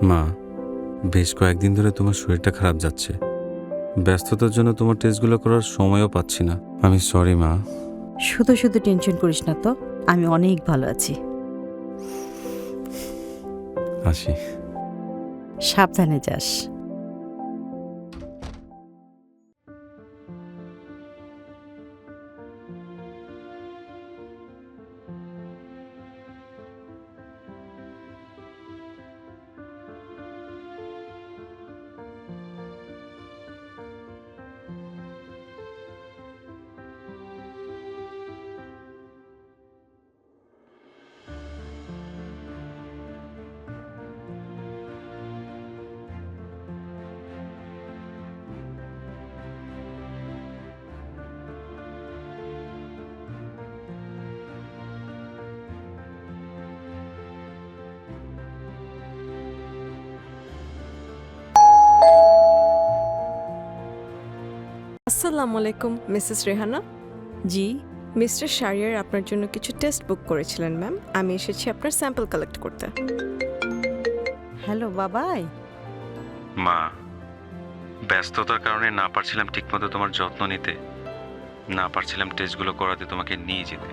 মা, বেশ কয়েকদিন ধরে তোমার শরীরটা খারাপ যাচ্ছে। ব্যস্ততার জন্য তোমার টেস্টগুলো করার সময়ও পাচ্ছি না। আমি সরি মা। শুধু শুধু টেনশন করিস না তো, আমি অনেক ভালো আছি। আসি। সাবধানে যাস। আসসালামু আলাইকুম মিসেস রেহানা। জি, মিস্টার শারিয়ার আপনার জন্য কিছু টেস্ট বুক করেছিলেন ম্যাম। আমি এসেছি আপনার স্যাম্পল কালেক্ট করতে। হ্যালো বাবাই। মা, ব্যস্ততার কারণে না পারছিলাম ঠিকমতো তোমার যত্ন নিতে, না পারছিলাম টেস্টগুলো করাতে তোমাকে নিয়ে যেতে।